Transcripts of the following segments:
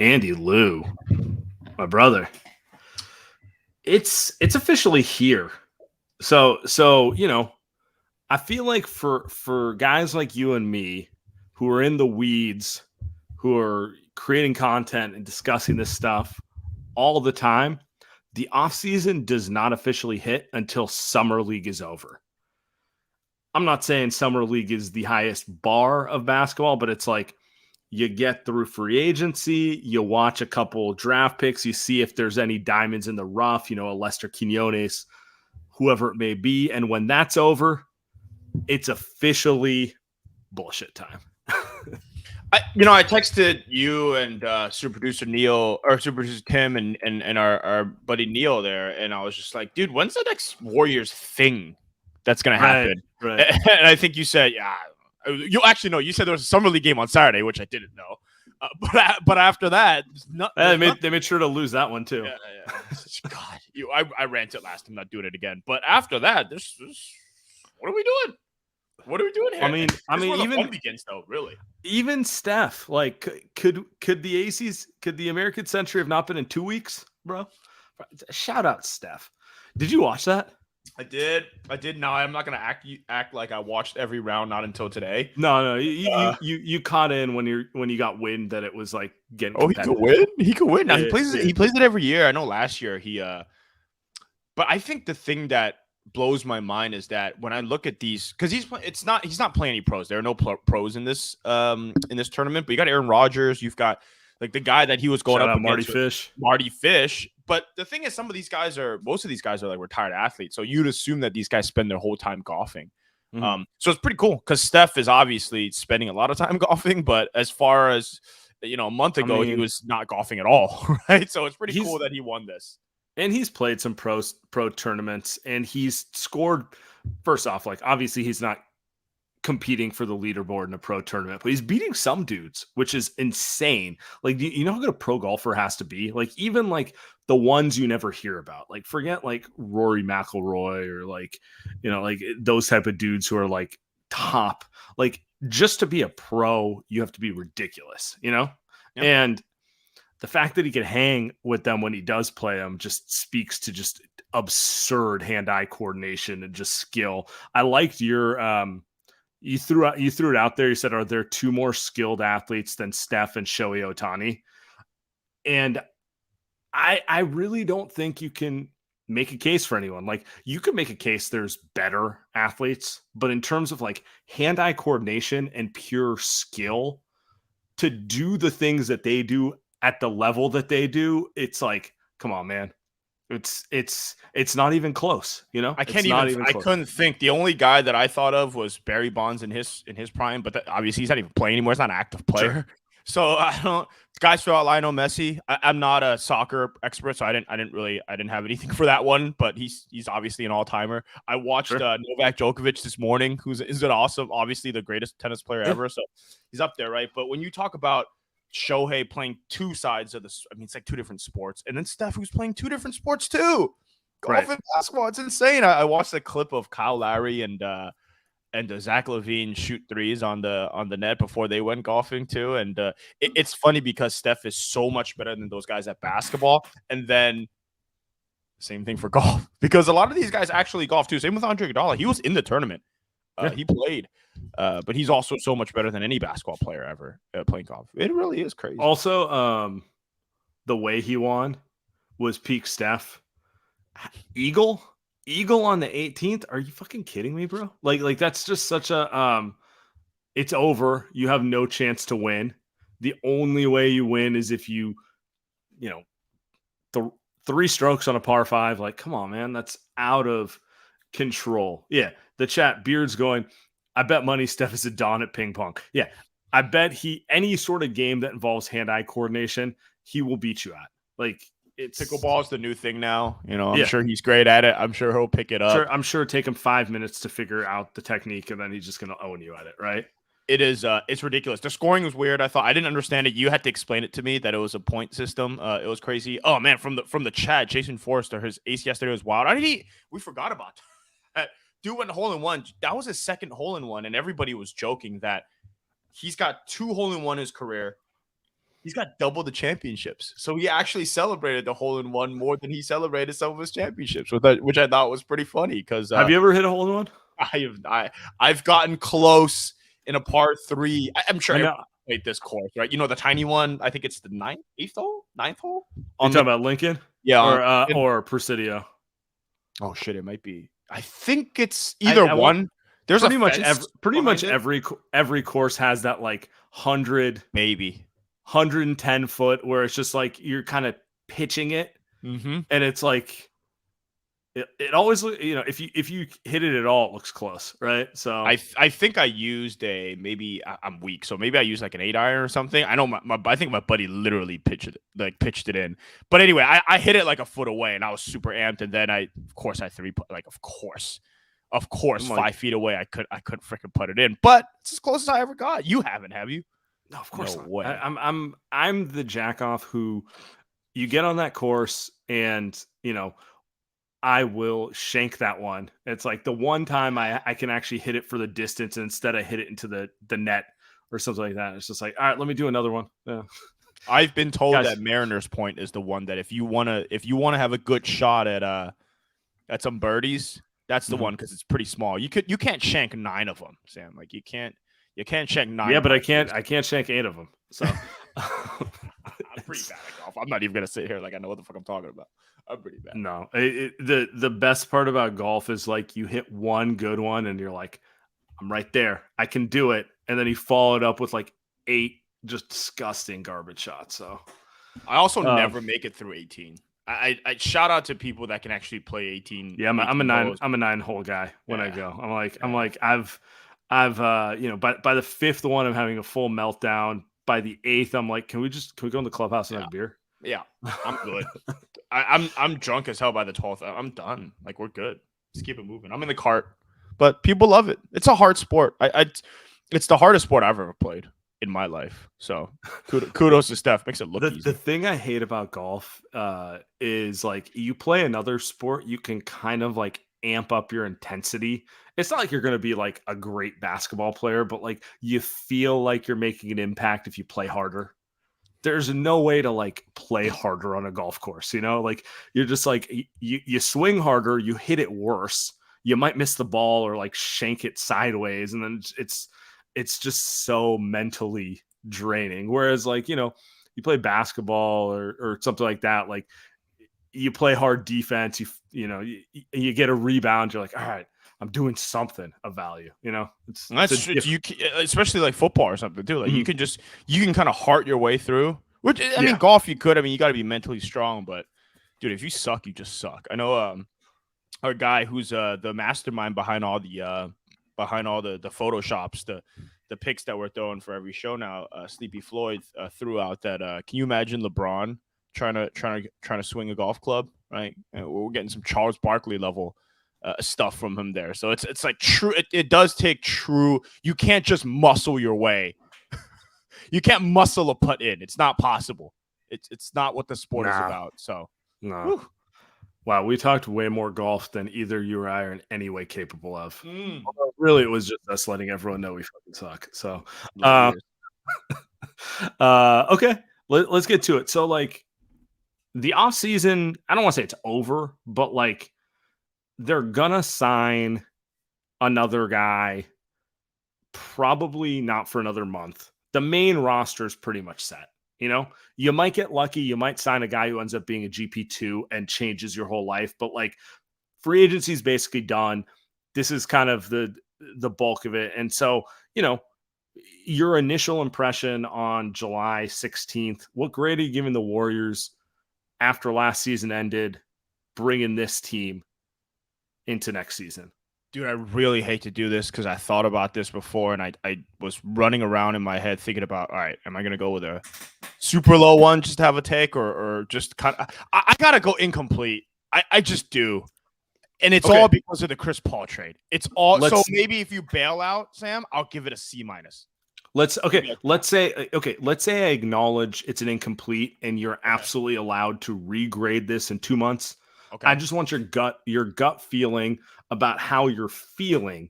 Andy Liu, my brother. It's officially here. So I feel like for guys like you and me who are in the weeds, who are creating content and discussing this stuff all the time, the offseason does not officially hit until summer league is over. I'm not saying summer league is the highest bar of basketball, but it's like you get through free agency, you watch a couple draft picks, you see if there's any diamonds in the rough, a Lester Quinones, whoever it may be. And when that's over, it's officially bullshit time. I texted you and super producer Neil or super producer Tim and our buddy Neil there, and I was just like, dude, when's the next Warriors thing that's gonna happen? Right. And I think you said, yeah, you actually know. You said there was a summer league game on Saturday, which I didn't know. But after that, they made sure to lose that one too. Yeah. God, I ranted last time, not doing it again. But after that, this what are we doing? What are we doing here? I mean, even begins though, really. Even Steph, like, could the American Century have not been in 2 weeks, bro? Shout out Steph. Did you watch that? I did. Now I'm not gonna act like I watched every round. Not until today. No. You caught in when you got wind that it was like getting. Oh, he could win. He could win. Now he plays it every year. I know last year he. But I think the thing that blows my mind is that when I look at these, because he's not playing any pros. There are no pros in this tournament. But you got Aaron Rodgers. You've got like the guy that he was going up against, Marty Fish. But the thing is, most of these guys are like retired athletes. So you'd assume that these guys spend their whole time golfing. Mm-hmm. So it's pretty cool because Steph is obviously spending a lot of time golfing. But as far as a month ago, he was not golfing at all, right? So it's pretty cool that he won this. And he's played some pro tournaments, and he's scored. First off, like obviously he's not competing for the leaderboard in a pro tournament, but he's beating some dudes, which is insane. Like, you know how good a pro golfer has to be? Like, even like the ones you never hear about, like forget like Rory McIlroy or like, like those type of dudes who are like top, like just to be a pro, you have to be ridiculous, Yep. And the fact that he can hang with them when he does play them just speaks to just absurd hand-eye coordination and just skill. I liked your you threw it out there. You said, are there two more skilled athletes than Steph and Shohei Ohtani? And I really don't think you can make a case for anyone. Like, you could make a case there's better athletes, but in terms of like hand-eye coordination and pure skill to do the things that they do at the level that they do, it's like, come on, man. It's not even close, I couldn't think. The only guy that I thought of was Barry Bonds in his prime, but obviously he's not even playing anymore. He's not an active player. Sure. So I don't. Guys throw out Lionel Messi. I'm not a soccer expert, so I didn't have anything for that one. But he's obviously an all timer. I watched Novak Djokovic this morning, who's an awesome, obviously the greatest tennis player ever. So he's up there, right? But when you talk about Shohei playing two sides of this, it's like two different sports, and then Steph, who's playing two different sports too, golf and basketball. It's insane. I watched a clip of Kyle Lowry and Zach LaVine shoot threes on the net before they went golfing too, and it's funny because Steph is so much better than those guys at basketball, and then same thing for golf because a lot of these guys actually golf too. Same with Andre Iguodala. He was in the tournament. He played. But he's also so much better than any basketball player ever playing golf. It really is crazy. Also, the way he won was peak Steph. Eagle on the 18th. Are you fucking kidding me, bro? Like that's just such a it's over. You have no chance to win. The only way you win is if you the 3 strokes on a par 5. Like, come on, man, that's out of control. Yeah, the chat Beard's going, I bet money Steph is a don at ping pong. Yeah, I bet any sort of game that involves hand-eye coordination, he will beat you at. Like, it's pickleball is the new thing now. I'm sure he's great at it. I'm sure he'll pick it up. I'm sure it'll take him 5 minutes to figure out the technique, and then he's just going to own you at it, right? It is. It's ridiculous. The scoring was weird. I didn't understand it. You had to explain it to me that it was a point system. It was crazy. Oh man, from the chat, Jason Forrester, his ace yesterday was wild. We forgot about that. Dude went hole-in-one. That was his second hole-in-one, and everybody was joking that he's got 2 hole-in-one in his career. He's got double the championships. So he actually celebrated the hole-in-one more than he celebrated some of his championships, which I thought was pretty funny because Have you ever hit a hole in one? I've gotten close in a par 3. I'm sure I everyone know. played this course, right? You know the tiny one. I think it's the ninth hole You on talking the about Lincoln yeah. or Presidio? Oh shit, it might be. I think it's I, either I want one. There's a fence pretty much behind it. every course has that like 100 Maybe. 110 foot where it's just like you're kind of pitching it, Mm-hmm. and it's like it always if you hit it at all, it looks close, right? So I think I used I'm weak, so maybe I used like an 8 iron or something. I know I think my buddy literally pitched it in. But anyway, I hit it like a foot away, and I was super amped. And then I three put like of course I'm 5 feet away I couldn't freaking put it in. But it's as close as I ever got. You haven't, have you? no, of course No not. way. I'm the jack off who you get on that course and I will shank that one. It's like the one time I can actually hit it for the distance and instead I hit it into the net or something like that. It's just like, all right, let me do another one. Yeah. I've been told Guys, that Mariners Point is the one that if you wanna have a good shot at some birdies, that's the one because it's pretty small. You can't shank 9 of them, Sam. Like you can't shank 9. Yeah, but I can't shank 8 of them. So I'm pretty bad at golf. I'm not even gonna sit here like I know what the fuck I'm talking about. I'm pretty bad. No, the best part about golf is like you hit one good one and you're like, I'm right there. I can do it. And then you follow it up with like 8 just disgusting garbage shots. So I also never make it through 18. I shout out to people that can actually play 18. Yeah, I'm a 9-hole guy when I go. I'm like I've by the 5th one I'm having a full meltdown. By the 8th, I'm like, can we go in the clubhouse and have a beer? Yeah, I'm good. I'm drunk as hell by the 12th. I'm done. Like we're good. Just keep it moving. I'm in the cart, but people love it. It's a hard sport. It's the hardest sport I've ever played in my life. So kudos to Steph. Makes it look easy. The thing I hate about golf is like you play another sport, you can kind of like amp up your intensity. It's not like you're going to be like a great basketball player, but like you feel like you're making an impact if you play harder. There's no way to like play harder on a golf course, like you're just like you swing harder, you hit it worse, you might miss the ball or like shank it sideways, and then it's just so mentally draining. Whereas like you play basketball or something like that, like you play hard defense, you get a rebound, you're like, all right, I'm doing something of value. It's you especially like football or something too. Like you can kind of heart your way through. Which I mean, golf you could. I mean, you got to be mentally strong. But dude, if you suck, you just suck. I know our guy who's the mastermind behind all the photoshops, the pics that we're throwing for every show now. Sleepy Floyd threw out that. Can you imagine LeBron trying to swing a golf club? Right, and we're getting some Charles Barkley level stuff from him there. So it's like true. It does take true. You can't just muscle your way. You can't muscle a putt in. It's not possible. It's not what the sport is about. So no. Whew. Wow, we talked way more golf than either you or I are in any way capable of. Really, it was just us letting everyone know we fucking suck. So, okay, let's get to it. So, like, the off season, I don't want to say it's over, but like, they're gonna sign another guy, probably not for another month. The main roster is pretty much set. You might get lucky. You might sign a guy who ends up being a GP2 and changes your whole life. But like free agency is basically done. This is kind of the bulk of it. And so, your initial impression on July 16th, what grade are you giving the Warriors after last season ended, bringing this team into next season? Dude, I really hate to do this because I thought about this before and I was running around in my head thinking about, all right, am I going to go with a super low one just to have a take or just kind of – I got to go incomplete. I just do. And it's all because of the Chris Paul trade. It's all – so maybe if you bail out, Sam, I'll give it a C-. Let's say I acknowledge it's an incomplete and you're absolutely allowed to regrade this in 2 months. Okay. I just want your gut feeling about how you're feeling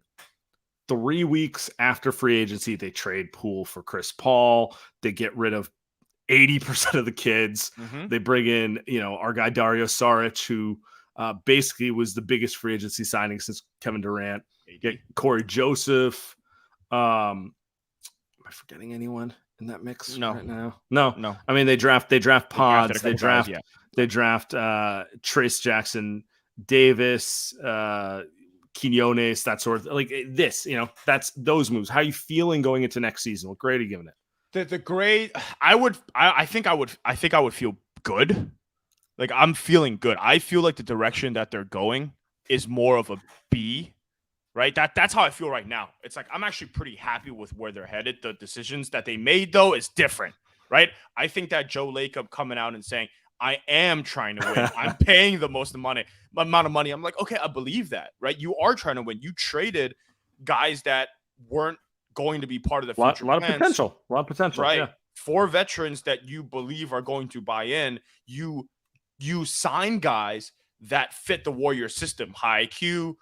3 weeks after free agency. They trade Poole for Chris Paul. They get rid of 80% of the kids. Mm-hmm. They bring in, our guy Dario Saric, who basically was the biggest free agency signing since Kevin Durant. Get Corey Joseph. Am I forgetting anyone in that mix right now? No. I mean, they draft Pods. They draft Trace Jackson Davis, Quinones, that sort of like this. That's those moves. How are you feeling going into next season? What grade are you giving it? The grade, I think I would feel good. Like, I'm feeling good. I feel like the direction that they're going is more of a B, right? That's how I feel right now. It's like I'm actually pretty happy with where they're headed. The decisions that they made, though, is different, right? I think that Joe Lacob coming out and saying, I am trying to win. I'm paying the most amount of money. I'm like, okay, I believe that, right? You are trying to win. You traded guys that weren't going to be part of the future. A lot of potential, right? Yeah. 4 veterans that you believe are going to buy in. You sign guys that fit the Warrior system, high IQ,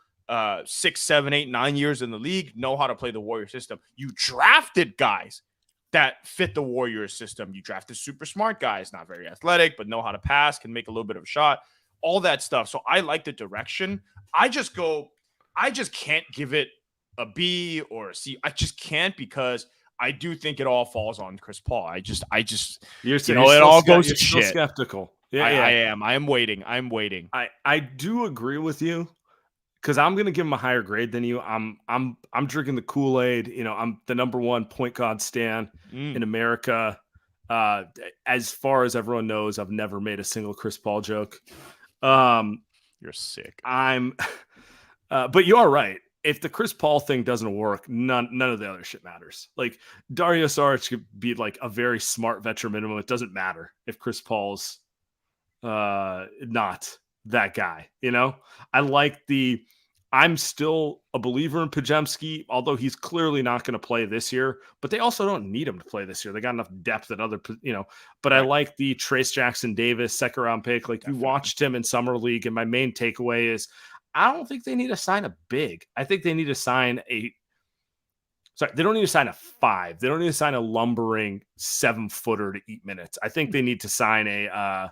6, 7, 8, 9 years in the league, know how to play the Warrior system. You drafted guys that fit the Warriors system. You drafted super smart guys, not very athletic, but know how to pass, can make a little bit of a shot, all that stuff. So I like the direction. I just can't give it a B or a C. I just can't, because I do think it all falls on Chris Paul. It all goes to shit. Skeptical. Yeah, I am. I am waiting. I do agree with you, because I'm going to give him a higher grade than you. I'm drinking the Kool-Aid. I'm the number one point guard stan in America. As far as everyone knows, I've never made a single Chris Paul joke. You're sick. But you are right. If the Chris Paul thing doesn't work, none of the other shit matters. Like, Dario Saric could be like a very smart veteran minimum. It doesn't matter if Chris Paul's not that guy. I'm still a believer in Podziemski, although he's clearly not going to play this year, but they also don't need him to play this year. They got enough depth at but right. I like the Trace Jackson Davis second round pick. Like, Definitely. You watched him in summer league. And my main takeaway is, I don't think they need to sign a big. I think they need to sign they don't need to sign a 5. They don't need to sign a lumbering 7-footer to eat minutes. I think they need to sign they're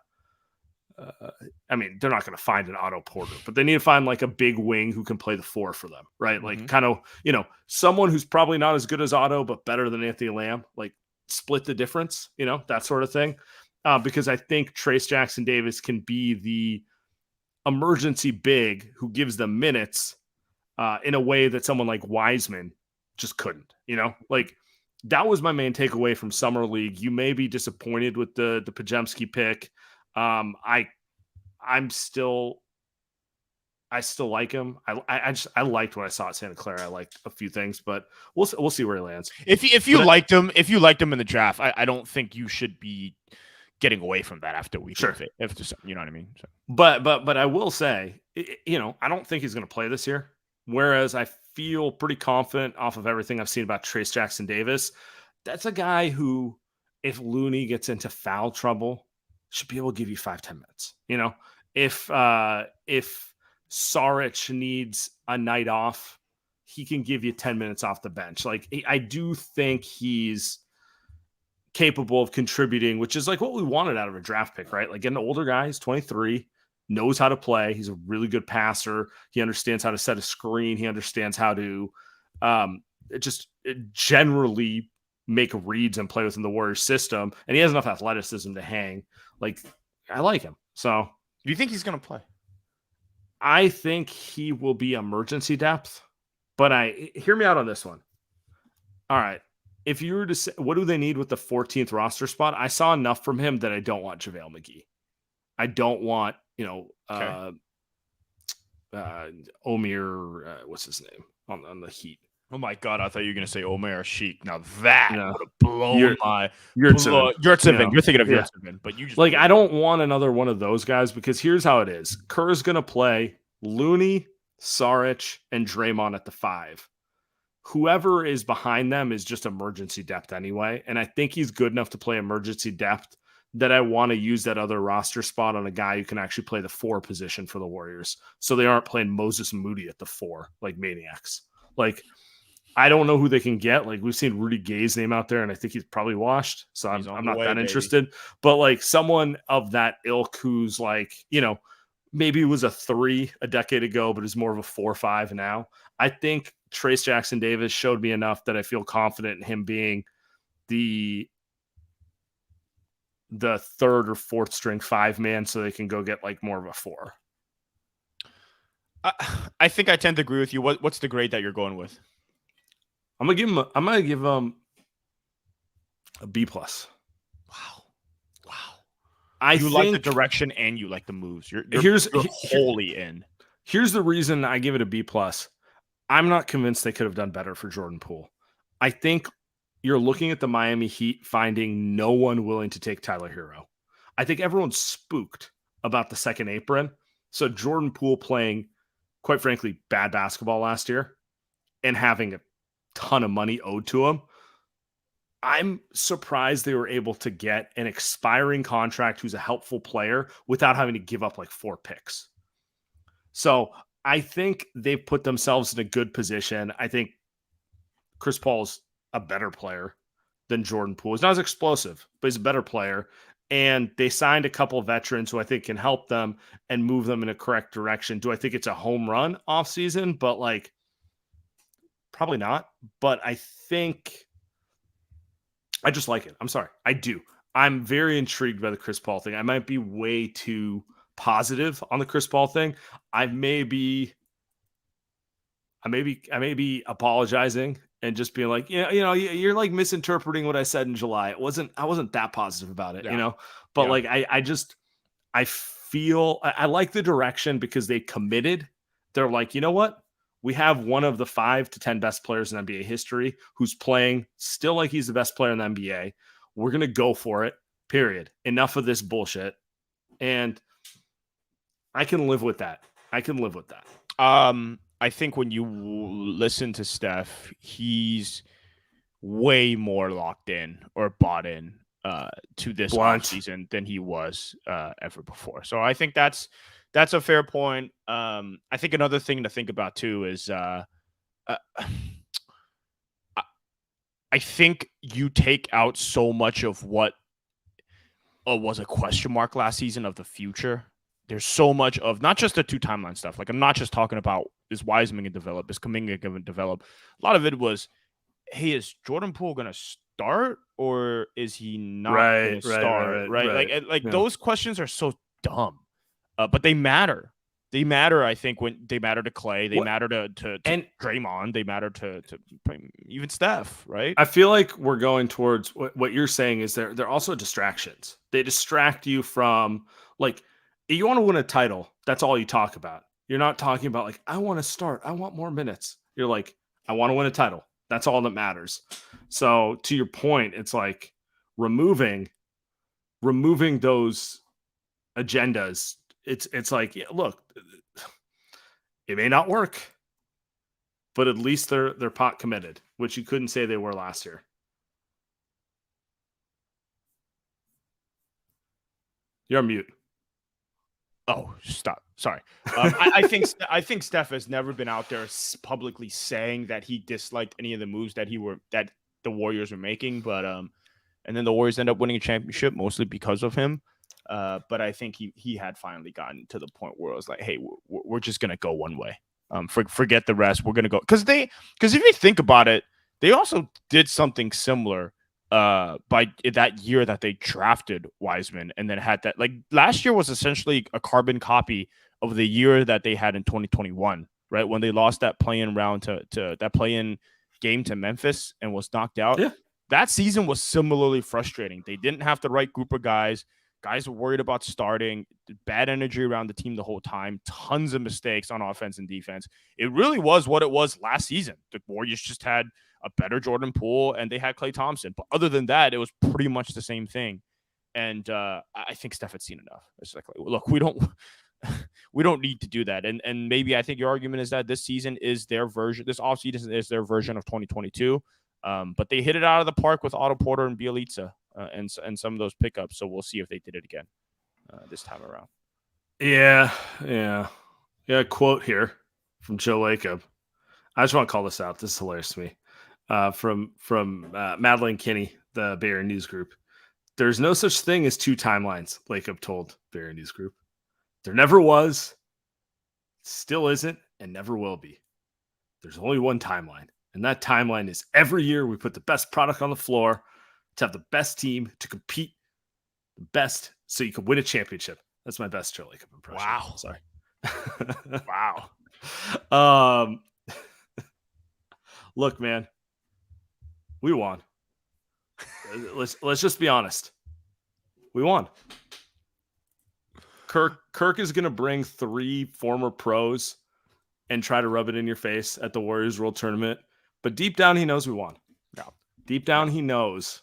not going to find an Otto Porter, but they need to find like a big wing who can play the 4 for them, right? Like, kind of, someone who's probably not as good as Otto, but better than Anthony Lamb, like split the difference, that sort of thing. Because I think Trace Jackson Davis can be the emergency big who gives them minutes in a way that someone like Wiseman just couldn't, like that was my main takeaway from summer league. You may be disappointed with the Podziemski pick. I still like him. I liked what I saw at Santa Clara. I liked a few things, but we'll see where he lands. If you liked him in the draft, I don't think you should be getting away from that after week. Sure. If you know what I mean. So. But I will say, I don't think he's going to play this year. Whereas I feel pretty confident off of everything I've seen about Trace Jackson Davis. That's a guy who, if Looney gets into foul trouble, should be able to give you 5-10 minutes. If Saric needs a night off, he can give you 10 minutes off the bench. Like, I do think he's capable of contributing, which is like what we wanted out of a draft pick, right? Like, getting an older guy, he's 23, knows how to play. He's a really good passer. He understands how to set a screen. He understands how to just generally make reads and play within the Warriors system. And he has enough athleticism to hang. Like, I like him. So, do you think he's going to play? I think he will be emergency depth, but hear me out on this one. All right. If you were to say, what do they need with the 14th roster spot? I saw enough from him that I don't want JaVale McGee. I don't want, Omer, what's his name on the Heat? Oh my God! I thought you were gonna say Omer Sheik. Now that would have blown You're Yurtseven. You're thinking of Yurtseven, but you just I don't want another one of those guys, because here's how it is: Kerr's gonna play Looney, Saric, and Draymond at the 5. Whoever is behind them is just emergency depth anyway, and I think he's good enough to play emergency depth that I want to use that other roster spot on a guy who can actually play the 4 position for the Warriors, so they aren't playing Moses Moody at the 4 like maniacs. Like, I don't know who they can get. Like we've seen Rudy Gay's name out there, and I think he's probably washed. So He's I'm on the not way, that baby. interested. But like someone of that ilk who's like, maybe it was a 3 a decade ago, but is more of a 4 or 5 now. I think Trace Jackson Davis showed me enough that I feel confident in him being the third or fourth string 5-man, so they can go get like more of a 4. I think I tend to agree with you. What's the grade that you're going with? I'm gonna give him a B plus. Wow. You like the direction and you like the moves. You're wholly in. Here's the reason I give it a B plus. I'm not convinced they could have done better for Jordan Poole. I think you're looking at the Miami Heat finding no one willing to take Tyler Hero. I think everyone's spooked about the second apron. So Jordan Poole playing, quite frankly, bad basketball last year and having a ton of money owed to him. I'm surprised they were able to get an expiring contract who's a helpful player without having to give up like 4 picks. So I think they've put themselves in a good position. I think Chris Paul's a better player than Jordan Poole. He's not as explosive, but he's a better player. And they signed a couple of veterans who I think can help them and move them in a correct direction. Do I think it's a home run offseason? But like, probably not. But I think I just like it. I'm sorry. I do. I'm very intrigued by the Chris Paul thing. I might be way too positive on the Chris Paul thing. I may be apologizing and just being like, you're like misinterpreting what I said in July. I wasn't that positive about it, but like, I feel I like the direction because they committed. They're like, you know what? We have one of the 5 to 10 best players in NBA history who's playing still like he's the best player in the NBA. We're going to go for it, period. Enough of this bullshit. And I can live with that. I think when you listen to Steph, he's way more locked in or bought in to this offseason than he was ever before. So I think that's a fair point. I think another thing to think about too is I think you take out so much of what was a question mark last season of the future. There's so much of not just the 2 timeline stuff. Like I'm not just talking about is Wiseman going to develop, is Kuminga going to develop. A lot of it was, hey, is Jordan Poole going to start or is he not going to start? Right. Like those questions are so dumb, but they matter. They matter, I think, when they matter to Clay, they matter to Draymond, they matter to even Steph, right? I feel like we're going towards what you're saying is they're also distractions. They distract you from like, you want to win a title. That's all you talk about. You're not talking about like, I want to start. I want more minutes. You're like, I want to win a title. That's all that matters. So to your point, it's like removing those agendas. It's like, yeah, look, it may not work, but at least they're pot committed, which you couldn't say they were last year. You're on mute. Oh, stop. Sorry. I think Steph has never been out there publicly saying that he disliked any of the moves that the Warriors were making, but and then the Warriors end up winning a championship mostly because of him. But I think he had finally gotten to the point where it was like, hey, we're just gonna go one way. Forget the rest. We're gonna go because if you think about it, they also did something similar by that year that they drafted Wiseman and then had that, like, last year was essentially a carbon copy of the year that they had in 2021, right? When they lost that play-in round to that play-in game to Memphis and was knocked out. Yeah. That season was similarly frustrating. They didn't have the right group of guys. Guys were worried about starting, bad energy around the team the whole time, tons of mistakes on offense and defense. It really was what it was last season. The Warriors just had a better Jordan Poole and they had Klay Thompson. But other than that, it was pretty much the same thing. And I think Steph had seen enough. It's like, look, we don't need to do that. And maybe I think your argument is that this season is their version, this offseason is their version of 2022. But they hit it out of the park with Otto Porter and Bielitsa and some of those pickups. So we'll see if they did it again this time around. Yeah. Quote here from Joe Lacob. I just want to call this out. This is hilarious to me. From Madeline Kinney, the Bay Area News Group. There's no such thing as two timelines, Lacob told Bay Area News Group. There never was, still isn't, and never will be. There's only one timeline, and that timeline is every year we put the best product on the floor to have the best team to compete the best so you can win a championship. That's my best Joe Lacob impression. Wow. Sorry. Wow. Look, man, we won. Let's just be honest. We won. Kirk is going to bring 3 former pros and try to rub it in your face at the Warriors World Tournament. But deep down, he knows we won. Yeah. Deep down, he knows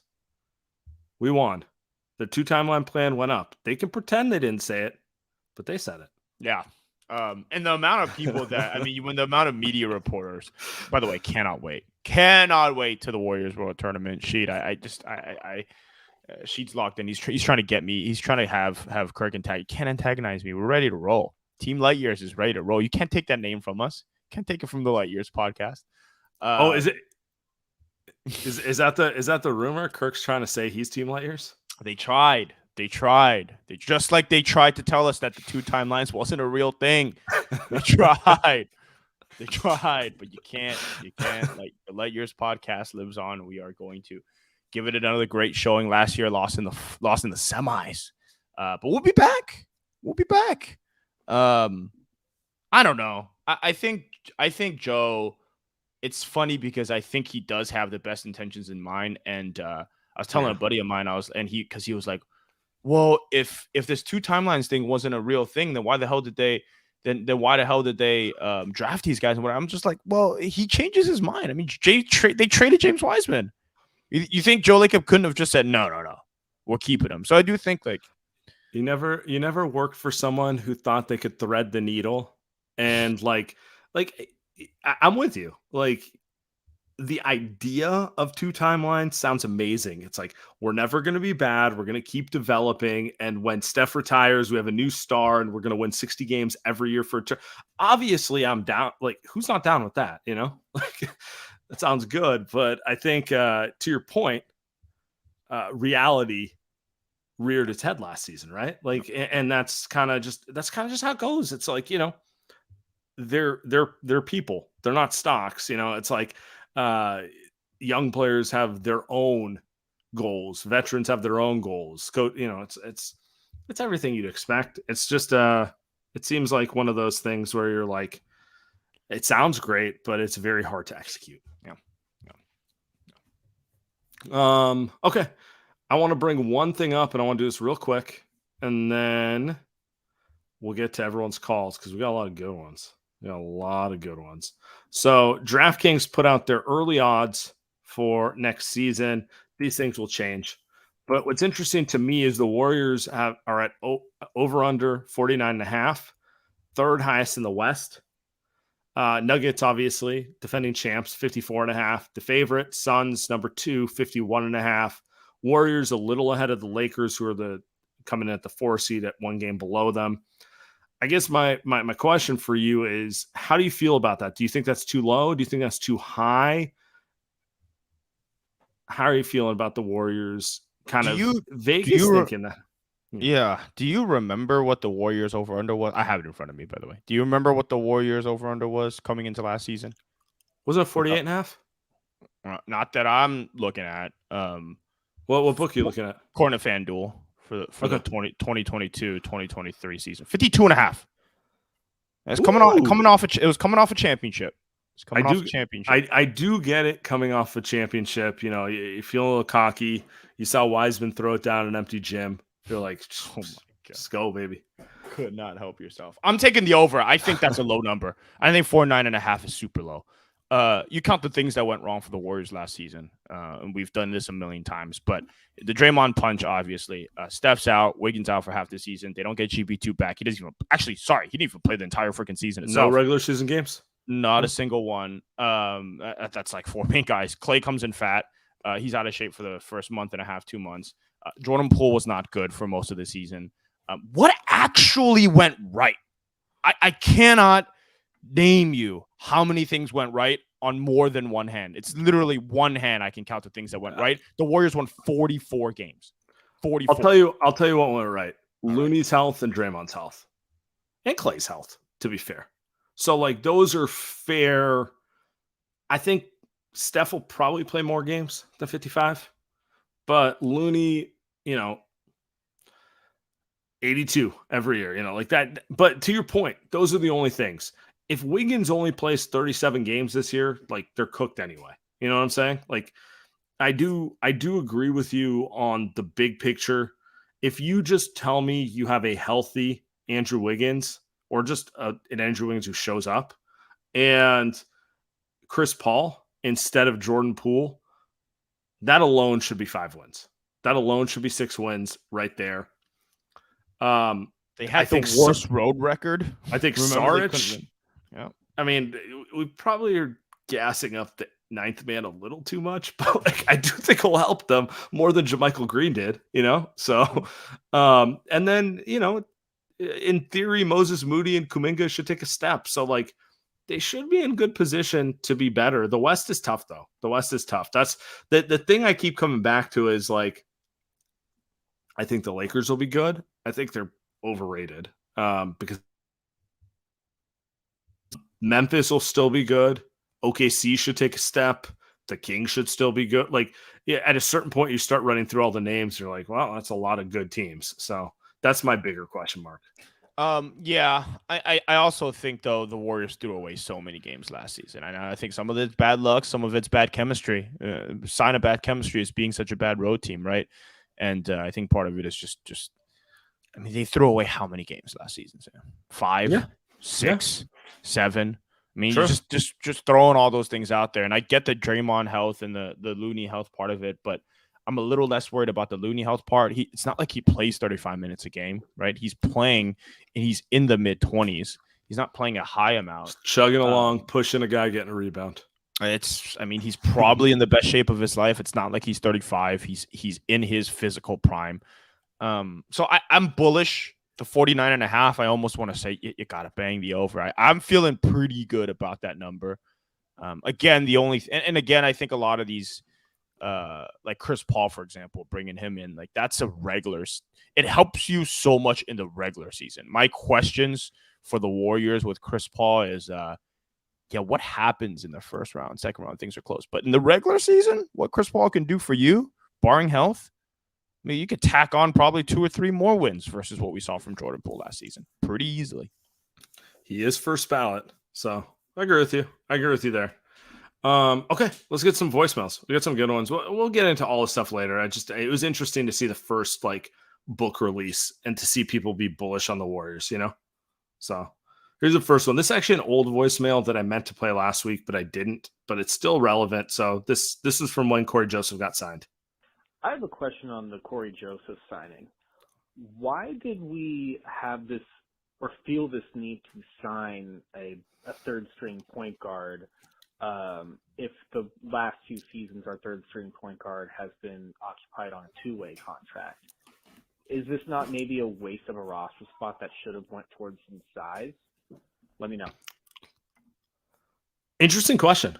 we won. The 2 timeline plan went up. They can pretend they didn't say it, but they said it. Yeah. And the amount of people that, when the amount of media reporters, by the way, cannot wait to the Warriors World Tournament. Sheet's locked in. He's trying to get me. He's trying to have Kirk can't antagonize me. We're ready to roll. Team Light Years is ready to roll. You can't take that name from us. Can't take it from the Light Years podcast. Is it? Is that the rumor? Kirk's trying to say he's Team Light Years? They tried. They just like they tried to tell us that the 2 timelines wasn't a real thing. They tried. But you can't. Like, the Light Years podcast lives on. We are going to give it another great showing. Last year, lost in the semis. But we'll be back. I don't know. I think Joe. It's funny because I think he does have the best intentions in mind. And I was telling a buddy of mine, because he was like, well, if this 2 timelines thing wasn't a real thing, then why the hell did they draft these guys? And I'm just like, well, he changes his mind. I mean, they traded James Wiseman. You think Joe Lacob couldn't have just said, no, we're keeping him? So I do think, like, you never worked for someone who thought they could thread the needle, and like I'm with you. Like, the idea of 2 timelines sounds amazing. It's like, we're never going to be bad. We're going to keep developing. And when Steph retires, we have a new star and we're going to win 60 games every year for a turn. Obviously, I'm down. Like, who's not down with that? You know, like, that sounds good. But I think to your point, reality reared its head last season, right? Like, and that's kind of just how it goes. It's like, you know, they're people. They're not stocks. You know, it's like, young players have their own goals. Veterans have their own goals. You know, it's everything you'd expect. It's just it seems like one of those things where you're like, it sounds great, but it's very hard to execute. Yeah. Okay. I want to bring one thing up, and I want to do this real quick, and then we'll get to everyone's calls because we got a lot of good ones. So DraftKings put out their early odds for next season. These things will change. But what's interesting to me is the Warriors are at over under 49.5, third highest in the West. Nuggets, obviously, defending champs, 54.5. The favorite, Suns, number 2, 51.5. Warriors a little ahead of the Lakers, who are coming in at the 4 seed at 1 game below them. I guess my question for you is, how do you feel about that? Do you think that's too low? Do you think that's too high? How are you feeling about the Warriors kind of Vegas thinking that? Yeah. Do you remember what the Warriors over under was? I have it in front of me, by the way. Do you remember what the Warriors over under was coming into last season? Was it 48.5? Not that I'm looking at. What book are you looking at? Corner FanDuel. For the 2022-2023 season, 52.5. It's coming off a championship. It's coming off a championship. I do get it coming off a championship. You know, you feel a little cocky. You saw Wiseman throw it down an empty gym. You're like, oh my God, let's go, baby. Could not help yourself. I'm taking the over. I think that's a low number. I think 49.5 is super low. You count the things that went wrong for the Warriors last season, and we've done this a million times, but the Draymond punch, obviously, Steph's out, Wiggins out for half the season. They don't get GB2 back. He didn't even play the entire freaking season itself. No regular season games? Not a single one. That's like 4 main guys. Clay comes in fat. He's out of shape for the first month and a half, 2 months. Jordan Poole was not good for most of the season. What actually went right? I cannot name you how many things went right on more than one hand. It's literally one hand I can count the things that went right. The Warriors won 44 games. 44. I'll tell you what went right. Looney's health and Draymond's health. And Clay's health, to be fair. So, like, those are fair. I think Steph will probably play more games than 55. But Looney, 82 every year, like that. But to your point, those are the only things. If Wiggins only plays 37 games this year, like, they're cooked anyway. You know what I'm saying? Like, I do agree with you on the big picture. If you just tell me you have a healthy Andrew Wiggins or just an Andrew Wiggins who shows up and Chris Paul instead of Jordan Poole, that alone should be 5 wins. That alone should be 6 wins right there. They had the worst road record. I think Saric. Yeah. I mean, we probably are gassing up the 9th man a little too much, but like I do think he'll help them more than JaMychal Green did, So, and then in theory, Moses Moody and Kuminga should take a step. So like they should be in good position to be better. The West is tough though. The West is tough. That's the thing I keep coming back to is like I think the Lakers will be good. I think they're overrated because Memphis will still be good. OKC should take a step. The Kings should still be good. Like, yeah, at a certain point, you start running through all the names. You're like, well, that's a lot of good teams. So that's my bigger question mark. Yeah, I also think though the Warriors threw away so many games last season. I think some of it's bad luck, some of it's bad chemistry. Sign of bad chemistry is being such a bad road team, right? And I think part of it is just. I mean, they threw away how many games last season? 5, 6, 7. I mean, you're just throwing all those things out there. And I get the Draymond health and the Looney health part of it, but I'm a little less worried about the Looney health part. It's not like he plays 35 minutes a game, right? He's playing and he's in the mid-20s. He's not playing a high amount. Just chugging along, pushing a guy, getting a rebound. He's probably in the best shape of his life. It's not like he's 35. He's in his physical prime. So I'm bullish. The 49.5, I almost want to say you got to bang the over. I'm feeling pretty good about that number. Again, again, I think a lot of these, like Chris Paul, for example, bringing him in, like that's it helps you so much in the regular season. My questions for the Warriors with Chris Paul is, what happens in the first round, second round, things are close. But in the regular season, what Chris Paul can do for you, barring health, I mean, you could tack on probably 2 or 3 more wins versus what we saw from Jordan Poole last season pretty easily. He is first ballot. So I agree with you there. Okay, let's get some voicemails. We got some good ones. We'll get into all this stuff later. It was interesting to see the first like book release and to see people be bullish on the Warriors, So here's the first one. This is actually an old voicemail that I meant to play last week, but I didn't, but it's still relevant. So this is from when Corey Joseph got signed. I have a question on the Corey Joseph signing. Why did we have this or feel this need to sign a third-string point guard if the last 2 seasons our third-string point guard has been occupied on a 2-way contract? Is this not maybe a waste of a roster spot that should have went towards some size? Let me know. Interesting question.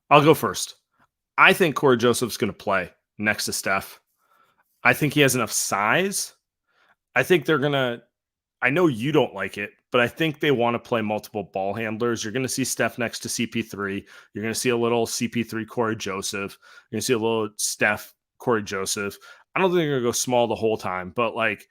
I'll go first. I think Corey Joseph's going to play next to Steph. I think he has enough size. I think they're going to – I know you don't like it, but I think they want to play multiple ball handlers. You're going to see Steph next to CP3. You're going to see a little CP3 Corey Joseph. You're going to see a little Steph Corey Joseph. I don't think they're going to go small the whole time, but like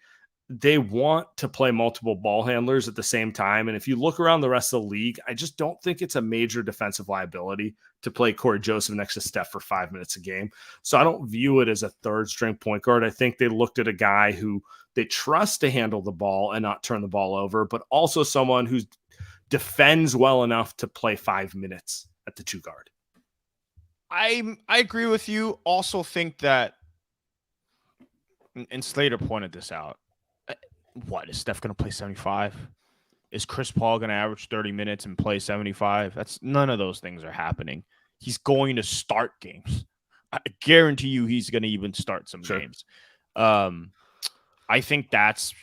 they want to play multiple ball handlers at the same time. And if you look around the rest of the league, I just don't think it's a major defensive liability to play Corey Joseph next to Steph for 5 minutes a game. So I don't view it as a third string point guard. I think they looked at a guy who they trust to handle the ball and not turn the ball over, but also someone who defends well enough to play 5 minutes at the 2 guard. I agree with you. Also think that, and Slater pointed this out, what, is Steph going to play 75? Is Chris Paul going to average 30 minutes and play 75? None of those things are happening. He's going to start games. I guarantee you he's going to even start some games. I think that's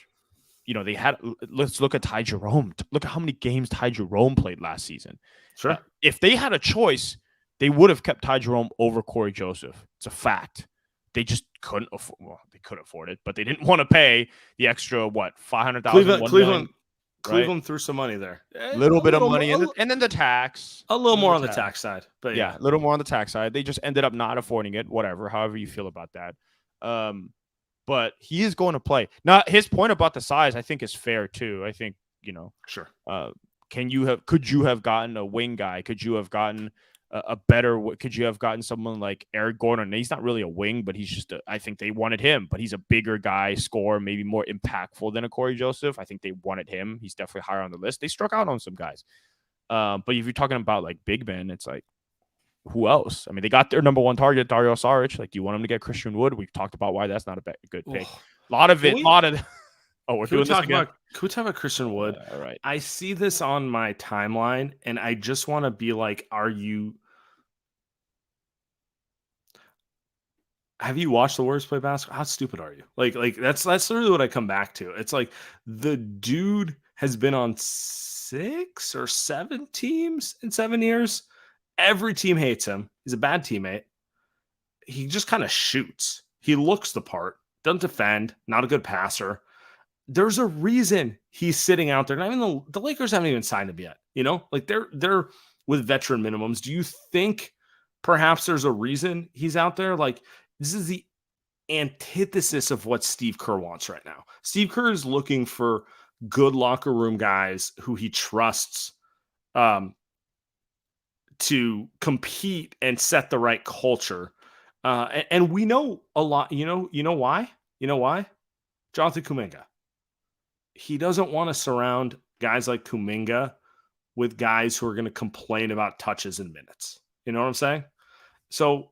they had. Let's look at Ty Jerome. Look at how many games Ty Jerome played last season. Sure. If they had a choice, they would have kept Ty Jerome over Corey Joseph. It's a fact. They just couldn't afford. Well, they could afford it, but they didn't want to pay the extra $500,000. Cleveland threw some money there. A little bit of money, and then the tax. A little more on the tax side, but yeah, a little more on the tax side. They just ended up not affording it. Whatever, however you feel about that. But he is going to play. Now, his point about the size, I think, is fair too. I think sure. Could you have gotten a wing guy? Could you have gotten could you have gotten someone like Eric Gordon? He's not really a wing, but he's just I think they wanted him, but he's a bigger guy, scorer, maybe more impactful than a Corey Joseph. I think they wanted him. He's definitely higher on the list. They struck out on some guys. But if you're talking about like big men, it's like, who else? I mean, they got their number one target, Dario Saric. Like, do you want him to get Christian Wood? We've talked about why that's not a good pick. Oh, we're doing this again. Can we talk about Christian Wood? All right. I see this on my timeline, and I just want to be like, have you watched the Warriors play basketball? How stupid are you? Like that's literally what I come back to. It's like the dude has been on 6 or 7 teams in 7 years. Every team hates him. He's a bad teammate. He just kind of shoots. He looks the part, doesn't defend, not a good passer. There's a reason he's sitting out there. And I mean, the Lakers haven't even signed him yet. Like they're with veteran minimums. Do you think perhaps there's a reason he's out there? Like, this is the antithesis of what Steve Kerr wants right now. Steve Kerr is looking for good locker room guys who he trusts to compete and set the right culture. And we know a lot. You know why? Jonathan Kuminga. He doesn't want to surround guys like Kuminga with guys who are going to complain about touches and minutes. You know what I'm saying? So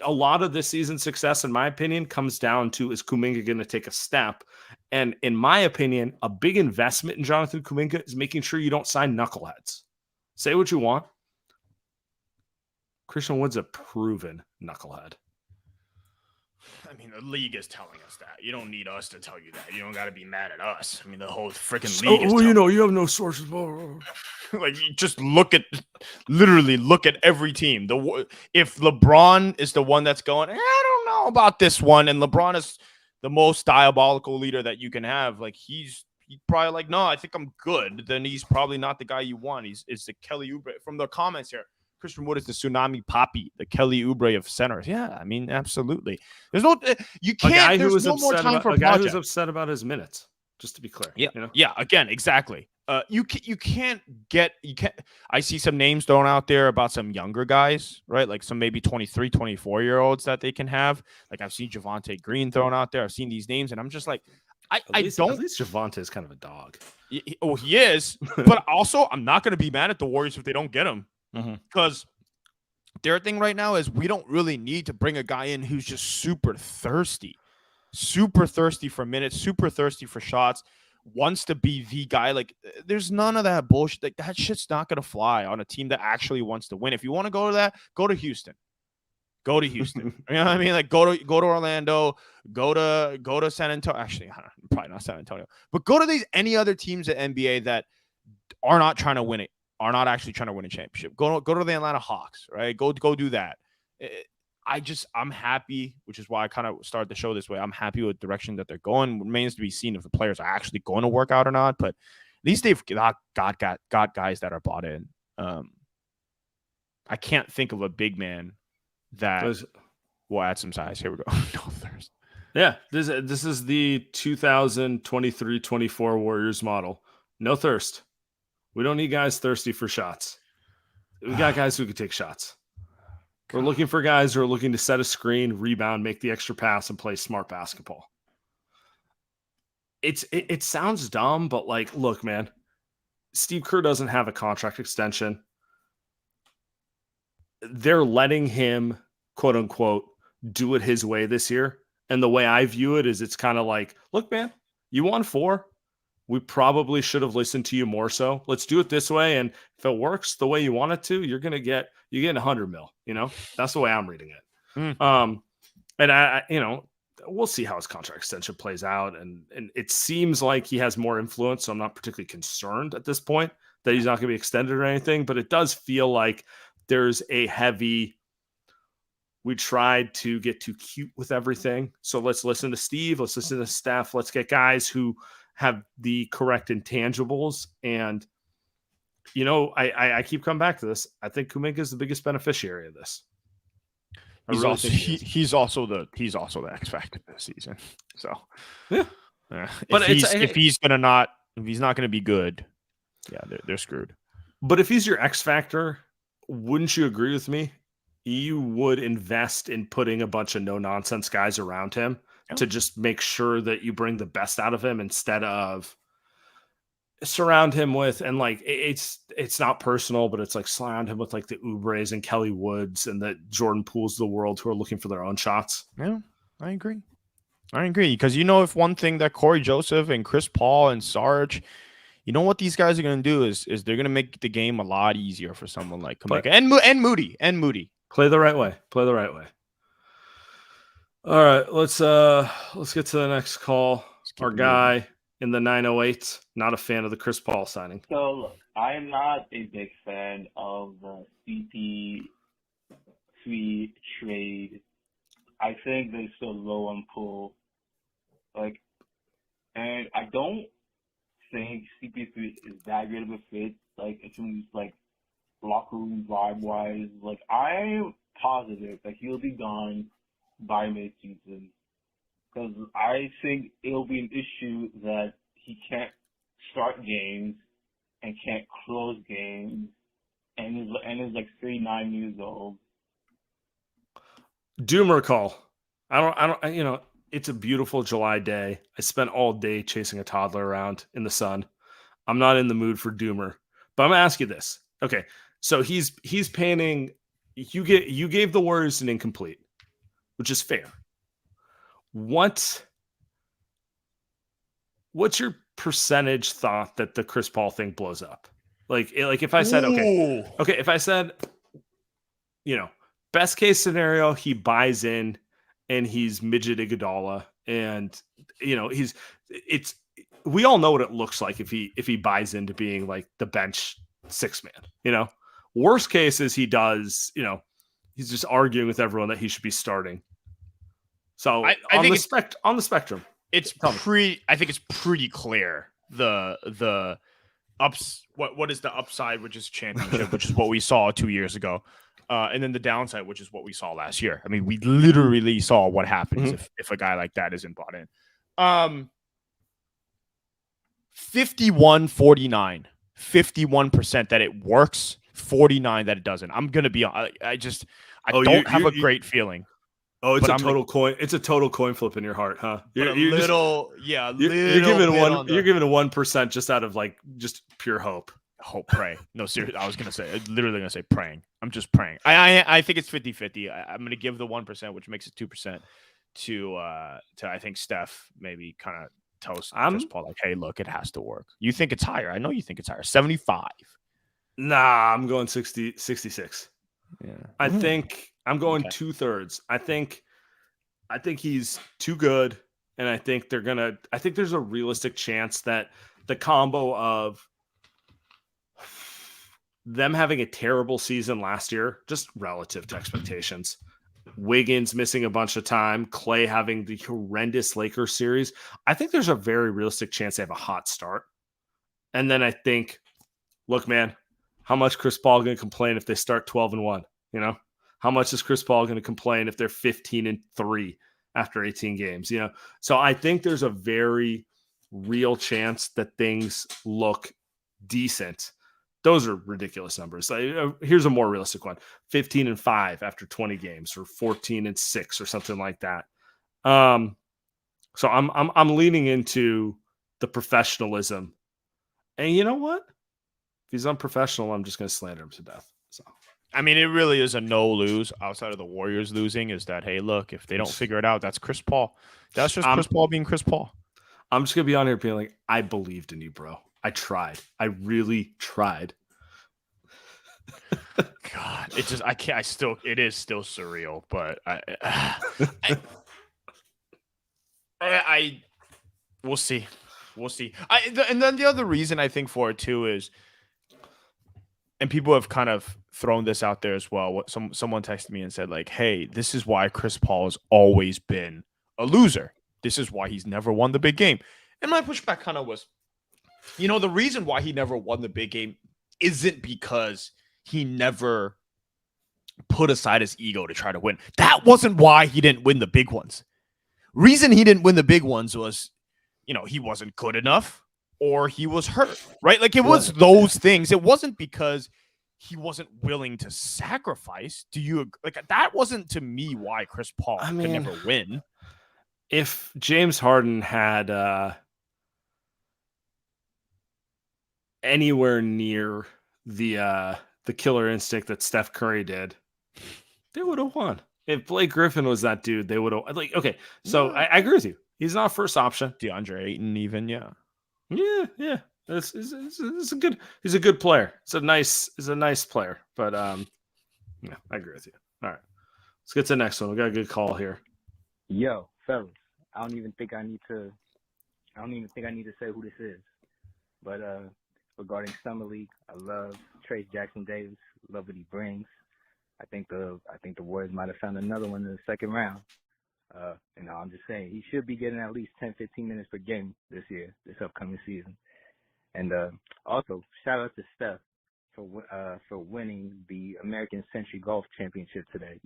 a lot of this season's success, in my opinion, comes down to, is Kuminga going to take a step? And in my opinion, a big investment in Jonathan Kuminga is making sure you don't sign knuckleheads. Say what you want. Christian Wood's a proven knucklehead. I mean, the league is telling us that. You don't need us to tell you that. You don't got to be mad at us. I mean, the whole freaking league is you have no sources. Like, you just literally look at every team. If LeBron is the one that's going, I don't know about this one, and LeBron is the most diabolical leader that you can have, like, he's probably like, no, I think I'm good. Then he's probably not the guy you want. It's the Kelly Oubre from the comments here. Christian Wood is the tsunami poppy, the Kelly Oubre of centers. Yeah, I mean, absolutely. There's no, you can't. There's no more time for a guy who's upset about his minutes. Just to be clear. Yeah, yeah. Again, exactly. You can't. I see some names thrown out there about some younger guys, right? Like some maybe 23, 24-year-olds that they can have. Like I've seen Javonte Green thrown out there. I've seen these names, and I'm just like, At least Javonte is kind of a dog. He is, but also I'm not going to be mad at the Warriors if they don't get him. Because their thing right now is we don't really need to bring a guy in who's just super thirsty for minutes, super thirsty for shots, wants to be the guy. Like, there's none of that bullshit. Like, that shit's not gonna fly on a team that actually wants to win. If you want to go to that, go to Houston. You know what I mean? Like, go to Orlando, go to San Antonio. Actually, probably not San Antonio, but go to any other teams at NBA that are not trying to win it. Are not actually trying to win a championship. Go to the Atlanta Hawks, right? Go do that. I'm happy, which is why I kind of started the show this way. I'm happy with the direction that they're going. It remains to be seen if the players are actually going to work out or not. But at least they've got guys that are bought in. I can't think of a big man that will add some size. Here we go. No thirst. Yeah, this is the 2023-24 Warriors model. No thirst. We don't need guys thirsty for shots. We got guys who can take shots. We're looking for guys who are looking to set a screen, rebound, make the extra pass, and play smart basketball. It sounds dumb, but like, look, man, Steve Kerr doesn't have a contract extension. They're letting him, quote unquote, do it his way this year. And the way I view it is, it's kind of like, look, man, you won 4. We probably should have listened to you more so. Let's do it this way. And if it works the way you want it to, you're getting $100 million. That's the way I'm reading it. And I we'll see how his contract extension plays out. And it seems like he has more influence. So I'm not particularly concerned at this point that he's not going to be extended or anything. But it does feel like there's a heavy, we tried to get too cute with everything. So let's listen to Steve. Let's listen to Steph. Let's get guys who have the correct intangibles. And, I keep coming back to this. I think Kuminga is the biggest beneficiary of this. He's also the X factor this season. So yeah. But if he's not going to be good, yeah, they're screwed. But if he's your X factor, wouldn't you agree with me? You would invest in putting a bunch of no nonsense guys around him to just make sure that you bring the best out of him instead of surround him with, and like it's not personal, but it's like surround him with like the Oubres and Kelly Woods and the Jordan Pooles of the world who are looking for their own shots. Yeah, I agree. Because if one thing that Corey Joseph and Chris Paul and Sarge, what these guys are going to do is they're going to make the game a lot easier for someone like Kuminga and Moody. Play the right way. All right, let's get to the next call. Our guy in the 908, not a fan of the Chris Paul signing. So, look, I am not a big fan of the CP3 trade. I think they're still low on Poole. And I don't think CP3 is that good of a fit. It seems like locker room vibe-wise. I'm positive that he'll be gone by mid-season. Because I think it'll be an issue that he can't start games and can't close games and is 39 years old. Doomer call. I don't, it's a beautiful July day. I spent all day chasing a toddler around in the sun. I'm not in the mood for Doomer, but I'm going to ask you this. Okay. So he's painting, you gave the Warriors an incomplete, which is fair. What's your percentage thought that the Chris Paul thing blows up? Like if I said, if I said, best case scenario, he buys in and he's midget Iguodala, and we all know what it looks like if he buys into being like the bench six man. Worst case is he does, he's just arguing with everyone that he should be starting. So I think on the spectrum, I think it's pretty clear the ups. What is the upside, which is championship, which is what we saw 2 years ago, and then the downside, which is what we saw last year. I mean, we literally saw what happens if a guy like that isn't bought in. 51-49, 51% that it works, 49 that it doesn't. I'm gonna be. I don't have a great feeling. Oh, it's a total coin. It's a total coin flip in your heart, huh? You're giving a 1% just out of just pure hope. Hope, pray. No, seriously, I was literally gonna say praying. I'm just praying. I think it's 50-50. I'm gonna give the 1%, which makes it 2%, to I think Steph maybe kind of tells Chris Paul hey, look, it has to work. You think it's higher? I know you think it's higher. 75. Nah, I'm going 66. Yeah, I think I'm going 2/3. I think he's too good, and I think there's a realistic chance that the combo of them having a terrible season last year, just relative to expectations, Wiggins missing a bunch of time, Clay having the horrendous Lakers series, I think there's a very realistic chance they have a hot start. And then I think, look, man, how much Chris Paul going to complain if they start 12-1? How much is Chris Paul going to complain if they're 15-3 after 18 games? So I think there's a very real chance that things look decent. Those are ridiculous numbers. Here's a more realistic one: 15-5 after 20 games, or 14-6, or something like that. So I'm leaning into the professionalism, and you know what? If he's unprofessional, I'm just going to slander him to death. So, I mean, it really is a no lose outside of the Warriors losing. Is that, hey, look, if they don't figure it out, that's Chris Paul. That's just Chris Paul being Chris Paul. I'm just going to be on here being like, I believed in you, bro. I tried. I really tried. God, it just, I can't, it is still surreal, but We'll see. We'll see. And then the other reason I think for it too is, and people have kind of thrown this out there as well. Someone texted me and said like, "Hey, this is why Chris Paul has always been a loser. This is why he's never won the big game." And my pushback kind of was, the reason why he never won the big game isn't because he never put aside his ego to try to win. That wasn't why he didn't win the big ones. Reason he didn't win the big ones was, he wasn't good enough or he was hurt, right? Like it was those things. It wasn't because he wasn't willing to sacrifice. Do you like that? Wasn't to me why Chris Paul could never win. If James Harden had anywhere near the killer instinct that Steph Curry did, they would have won. If Blake Griffin was that dude, they would have okay. So I agree with you. He's not first option. DeAndre Ayton, even yeah. He's a good player. He's a nice player. But yeah, I agree with you. All right, let's get to the next one. We got a good call here. Yo, fellas, I don't even think I need to say who this is. But regarding Summer League, I love Trace Jackson Davis. Love what he brings. I think the Warriors might have found another one in the second round. I'm just saying he should be getting at least 10, 15 minutes per game this upcoming season. And also shout out to Steph for winning the American Century Golf Championship today.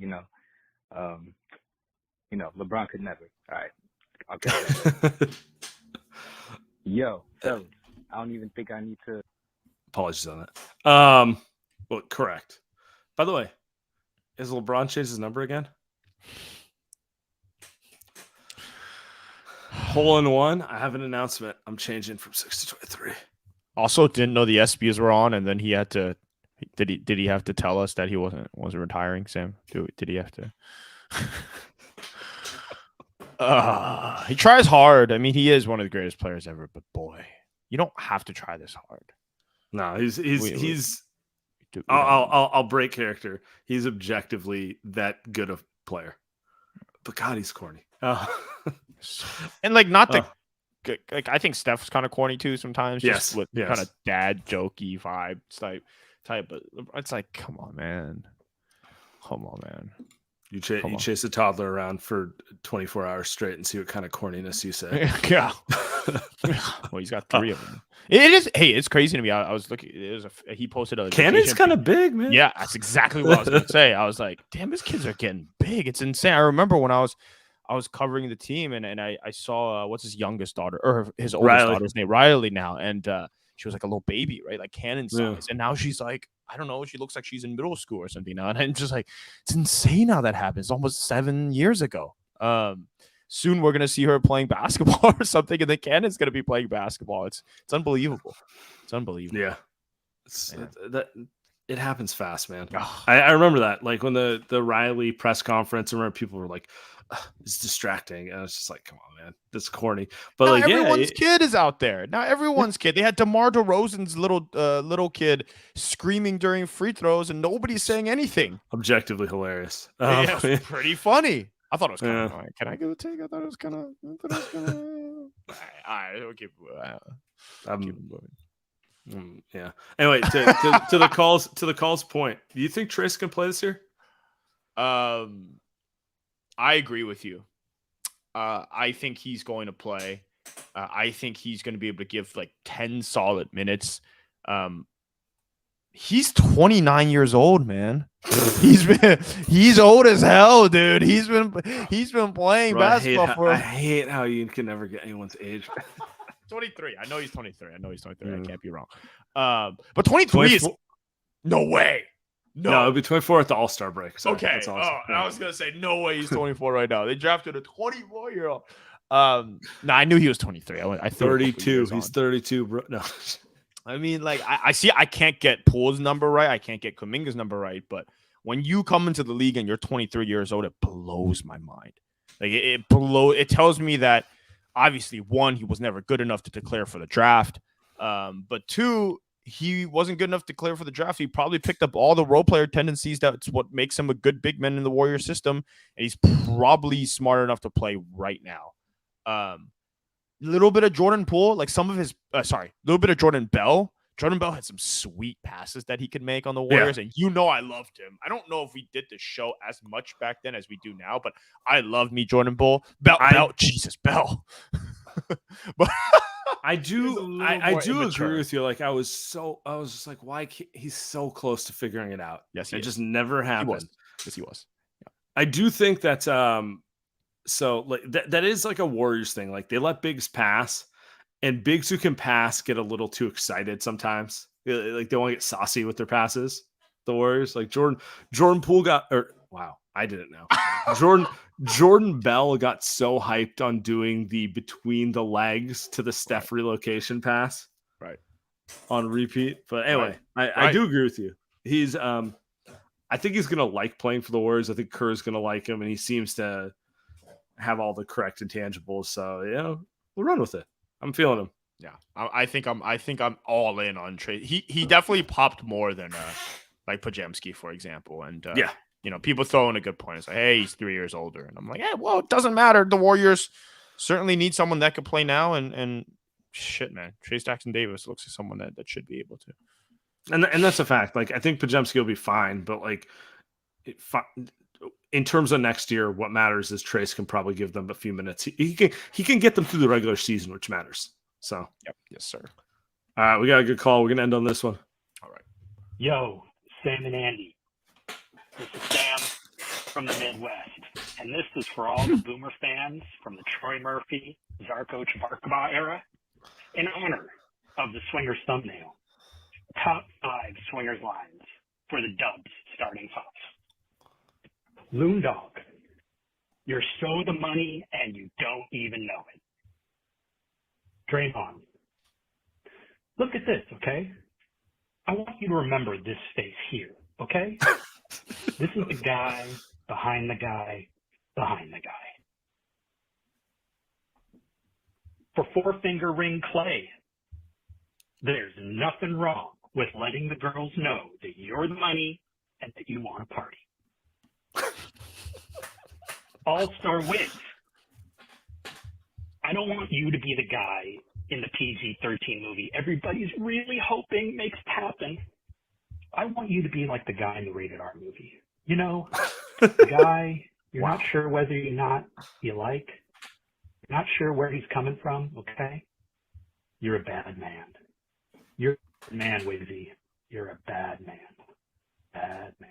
LeBron could never. All right, I'll get that. Yo, fellas, I don't even think I need to. Apologies on that. Well, correct. By the way, is LeBron changed his number again? Hole in one. I have an announcement. I'm changing from 6 to 23. Also, didn't know the SBs were on, and then he had to. Did he have to tell us that he wasn't retiring, Sam? Did he have to? He tries hard. I mean, he is one of the greatest players ever. But boy, you don't have to try this hard. No, he's. I'll break character. He's objectively that good a player, but God, he's corny. And not the I think Steph's kind of corny too sometimes. Yes, with kind of dad jokey vibe type. But it's like, come on, man. You chase a toddler around for 24 hours straight and see what kind of corniness you say. Yeah. Well, he's got 3 of them. It is. Hey, it's crazy to me. I was looking. He posted a Cannon's kind of big, man. Yeah, that's exactly what I was going to say. I was like, damn, his kids are getting big. It's insane. I remember when I was covering the team and I saw what's his youngest daughter or his oldest daughter's name, Riley now, and she was like a little baby, right, like Cannon size, yeah. And now she's like, I don't know, she looks like she's in middle school or something now, and I'm just like, it's insane how that happens. Almost 7 years ago. Soon we're gonna see her playing basketball or something, and then Cannon's gonna be playing basketball. It's unbelievable. It's unbelievable. Yeah, it happens fast, man. I remember that, like when the Riley press conference. I remember people were like, "It's distracting," and I was just like, "Come on, man, that's corny." But now everyone's kid is out there now. Everyone's kid. They had DeMar DeRozan's little kid screaming during free throws, and nobody's saying anything. Objectively hilarious. Yeah, it was pretty funny. I thought it was kind of funny. Can I give a take? I thought it was kind of. All right, we'll keep moving. Yeah. Anyway, to the calls point, do you think Trace can play this year? I agree with you. I think he's going to play. I think he's going to be able to give like 10 solid minutes. He's 29 years old, man. He's old as hell, dude. He's been playing basketball I hate how you can never get anyone's age. 23. I know he's 23. I can't be wrong. But 23 is no way. No, it'll be 24 at the All-Star break. So okay. That's awesome. I was gonna say no way he's 24 right now. They drafted a 24-year-old. No, I knew he was 23. I 32. He's 32, bro. No. I mean, like I see. I can't get Poole's number right. I can't get Kuminga's number right. But when you come into the league and you're 23 years old, it blows my mind. Like it tells me that obviously, 1, he was never good enough to declare for the draft. But 2, he wasn't good enough to declare for the draft. He probably picked up all the role player tendencies. That's what makes him a good big man in the Warrior system. And he's probably smart enough to play right now. Little bit of Jordan Poole, like some of his, little bit of Jordan Bell. Jordan Bell had some sweet passes that he could make on the Warriors, and I loved him. I don't know if we did the show as much back then as we do now, but I love me Jordan Bell. Jesus, Bell. But I do agree with you. Like I was just like, why can't he's so close to figuring it out? Yes, it just never happened. Yes, he was. Yeah. I do think that so like that is like a Warriors thing. Like they let bigs pass, and bigs who can pass get a little too excited sometimes. Like they want to get saucy with their passes. The Warriors, like Jordan Poole I didn't know. Jordan Bell got so hyped on doing the between the legs to the Steph relocation pass, right, on repeat. But anyway, I do agree with you. He's I think he's gonna like playing for the Warriors. I think Kerr's gonna like him, and he seems to have all the correct intangibles. So we'll run with it. I'm feeling him. Yeah, I think I'm all in on Trey. He definitely popped more than like Pajemski, for example. And people throw in a good point. It's like, hey, he's 3 years older, and I'm like, well, it doesn't matter. The Warriors certainly need someone that could play now. And shit, man, Trace Jackson Davis looks like someone that should be able to. And that's a fact. Like I think Pajemski will be fine, but like in terms of next year, what matters is Trace can probably give them a few minutes. He can get them through the regular season, which matters. So, yep, yes, sir. All right, we got a good call. We're gonna end on this one. All right. Yo, Sam and Andy. This is Sam from the Midwest, and this is for all the Boomer fans from the Troy Murphy, Zarko Chvarkaba era. In honor of the Swingers thumbnail, top 5 Swingers lines for the Dubs starting 5. Loon Dog, you're so the money and you don't even know it. Draymond, look at this, okay? I want you to remember this face here, okay? This is the guy behind the guy behind the guy. For four-finger ring Clay, there's nothing wrong with letting the girls know that you're the money and that you want to party. All-Star Wigs, I don't want you to be the guy in the PG-13 movie everybody's really hoping makes happen. I want you to be like the guy in the rated R movie. You know, the guy you're not sure whether or not you like. You're not sure where he's coming from, okay? You're a bad man. You're a bad man, Wigsy. You're a bad man. Bad man.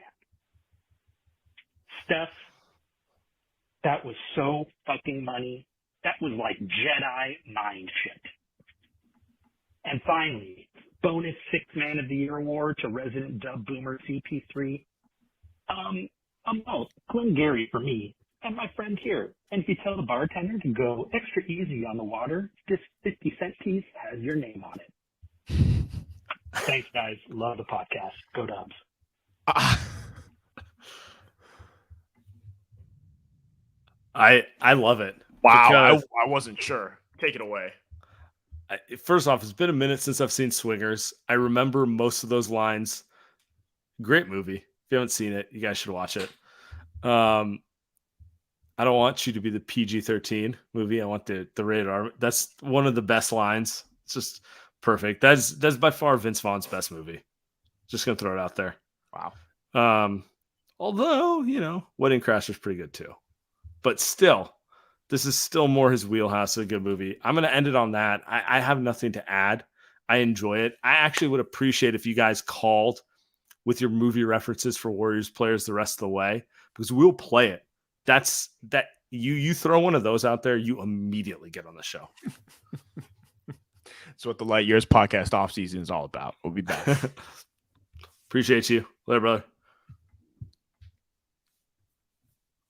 Steph, that was so fucking money. That was like Jedi mind shit. And finally, bonus 6th Man of the Year award to resident dub boomer CP3. Glenn Gary for me and my friend here. And if you tell the bartender to go extra easy on the water, this 50-cent piece has your name on it. Thanks, guys. Love the podcast. Go Dubs. I love it. Wow, I wasn't sure. Take it away. First off, it's been a minute since I've seen Swingers. I remember most of those lines. Great movie. If you haven't seen it, you guys should watch it. I don't want you to be the PG-13 movie. I want the rated R. That's one of the best lines. It's just perfect. That's by far Vince Vaughn's best movie. Just gonna throw it out there. Wow. Although, Wedding Crasher's pretty good too. But still, this is still more his wheelhouse of a good movie. I'm going to end it on that. I have nothing to add. I enjoy it. I actually would appreciate if you guys called with your movie references for Warriors players the rest of the way, because we'll play it. That's that you throw one of those out there, you immediately get on the show. That's what the Light Years podcast offseason is all about. We'll be back. Appreciate you. Later, brother.